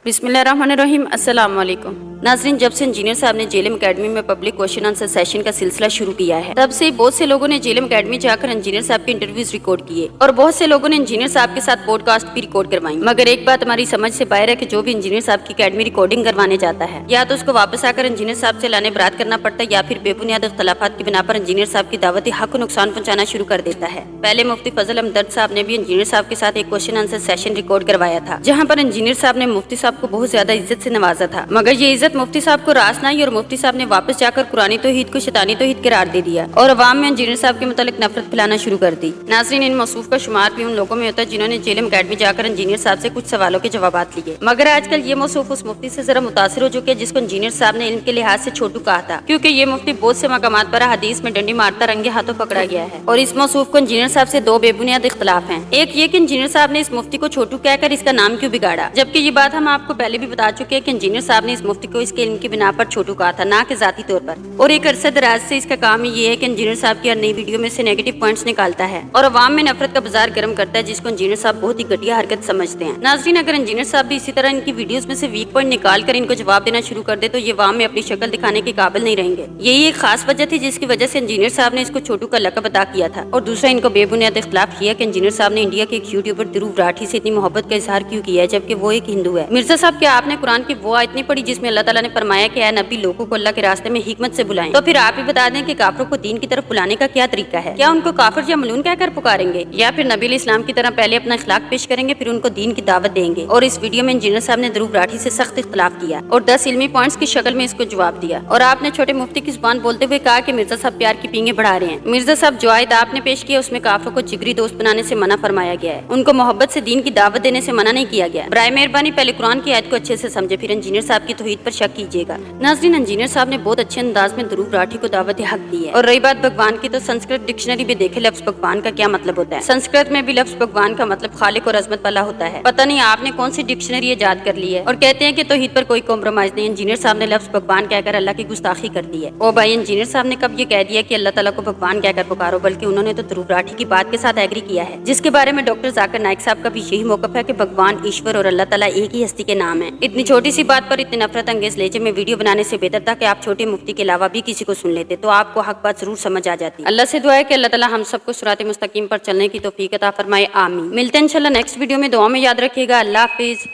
बिस्मिल्लाहिर्रहमानिर्रहीम। अस्सलाम वालेकुम नाज़रीन, जब से इंजीनियर साहब ने जेएलएम एकेडमी में पब्लिक क्वेश्चन आंसर सेशन का सिलसिला शुरू किया है, तब से बहुत से लोगों ने जेएलएम एकेडमी जाकर इंजीनियर साहब के इंटरव्यूज रिकॉर्ड किए और बहुत से लोगों ने इंजीनियर साहब के साथ पॉडकास्ट भी रिकॉर्ड करवाई। मगर एक बात हमारी समझ से बाहर है कि जो भी इंजीनियर साहब की एकेडमी रिकॉर्डिंग करवाने जाता है, या तो उसको वापस आकर इंजीनियर साहब से लाने बरात करना पड़ता है, या फिर बेबुनियाद इख्तलाफात की बिना पर इंजीनियर साहब की दावती हक को नुकसान पहुंचाना शुरू कर देता है। पहले मुफ्ती फजल हमदर्द साहब ने भी इंजीनियर साहब के साथ एक क्वेश्चन आंसर सेशन रिकॉर्ड करवाया था, जहाँ पर इंजीनियर साहब ने मुफ्ती साहब को बहुत ज्यादा इज्जत से नवाजा था। मगर ये इज्जत मुफ्ती साहब को रास न आई और मुफ्ती साहब ने वापस जाकर कुरानी तौहीद को शैतानी तौहीद करार दे दिया और अवाम में इंजीनियर साहब के मुतालिक नफरत फैलाना शुरू कर दी। नाज़रीन, इन मौसूफ का शुमार भी उन लोगों में होता है जिन्होंने जेएलएम एकेडमी जाकर इंजीनियर साहब से कुछ सवालों के जवाब लिए। मगर आजकल ये मौसूफ उस मुफ्ती से जरा मुतासिर हो चुके हैं जिसको इंजीनियर साहब ने इल्म के लिहाज से छोटू कहा था, क्योंकि ये मुफ्ती बहुत से मकामात पर हदीस में डंडी मारता रंगे हाथों पकड़ा गया है। और इस मौसूफ को इंजीनियर साहब से दो बेबुनियाद इख्तलाफ हैं। एक ये कि इंजीनियर साहब ने इस मुफ्ती को छोटू कहकर इसका नाम क्यों बिगाड़ा, जबकि ये बात हम आपको पहले भी बता चुके हैं कि इंजीनियर साहब ने इस मुफ्ती को इसके इल्म की बिना पर छोटू कहा था, ना कि जाती तौर पर। और एक अरसे दराज से इसका काम ही ये है कि इंजीनियर साहब की हर नई वीडियो में से नेगेटिव पॉइंट्स निकालता है और अवाम में नफरत का बाजार गर्म करता है, जिसको इंजीनियर साहब बहुत ही घटिया हरकत समझते हैं। नाज़रीन, अगर इंजीनियर साहब भी इसी तरह इनकी वीडियोस में से वीक पॉइंट निकाल कर इनको जवाब देना शुरू कर दे तो ये अवाम में अपनी शक्ल दिखाने के काबिल नहीं रहेंगे। यही एक खास वजह थी जिसकी वजह से इंजीनियर साहब ने इसको छोटू का लक़ब अता किया था। और दूसरा, इनको बेबुनियाद इख्तलाफ किया कि इंजीनियर साहब ने इंडिया के एक यूट्यूबर ध्रुव राठी से इतनी मोहब्बत का इजहार क्यों किया है, जबकि वो एक हिंदू है। मिर्जा साहब, क्या आपने कुरान की वो आयत नहीं पढ़ी जिसमें अल्लाह ताला ने फरमाया कि ऐ नबी, लोगों को अल्लाह के रास्ते में हिकमत से बुलाएं? तो फिर आप ही बता दें कि काफिरों को दीन की तरफ बुलाने का क्या तरीका है। क्या उनको काफिर या मलून कहकर पुकारेंगे, या फिर नबी इस्लाम की तरह पहले अपना इखलाक पेश करेंगे फिर उनको दीन की दावत देंगे? और इस वीडियो में इंजीनियर साहब ने ध्रुव राठी से सख्त इख्तलाफ किया और 10 इल्मी पॉइंट्स की शक्ल में इसको जवाब दिया। और आपने छोटे मुफ्ती की जुबान बोलते हुए कहा कि मिर्जा साहब प्यार की पींगे बढ़ा रहे हैं। मिर्जा साहब, जो आयत आपने पेश किया उसमें काफिरों को जिगरी दोस्त बनाने से मना फरमाया गया है, उनको मोहब्बत से दीन की दावत देने से मना नहीं किया गया। बराए मेहरबानी पहले कुरान की आयत को अच्छे से समझे, फिर इंजीनियर साहब की तौहीद पर शक कीजिएगा। नाज़रीन, इंजीनियर साहब ने बहुत अच्छे अंदाज में ध्रुव राठी को दावत हक दी है। और रही बात भगवान की, तो संस्कृत डिक्शनरी में देखे लफ्ज भगवान का क्या मतलब होता है। संस्कृत में भी लफ्ज भगवान का मतलब खालिक और अजमत वाला होता है। पता नहीं आपने कौन सी डिक्शनरी याद कर ली है और कहते हैं कि तौहीद पर कोई कॉम्प्रोमाइज नहीं। इंजीनियर साहब ने लफ्ज भगवान कहकर अल्लाह की गुस्ताखी कर दी है। ओ भाई, इंजीनियर साहब ने कब ये कह दिया कि अल्लाह ताला को भगवान कहकर पुकारो, बल्कि उन्होंने तो ध्रुव राठी की बात के साथ एग्री किया है, जिसके बारे में डॉक्टर जाकिर नाइक साहब का भी यही मौक़िफ़ है कि भगवान, ईश्वर और अल्लाह ताला एक ही हस्ती के नाम है। इतनी छोटी सी बात पर इतने नफरत अंगेज लहजे में वीडियो बनाने से बेहतर था कि आप छोटे मुफ्ती के अलावा भी किसी को सुन लेते, तो आपको हक बात जरूर समझ आ जाती। अल्लाह से दुआ है कि अल्लाह ताला हम सबको सिरात मुस्तकीम पर चलने की तौफीक अता फरमाए। आमीन। मिलते हैं इंशाल्लाह नेक्स्ट वीडियो में। दुआ में याद रखिएगा। अल्लाह हाफिज।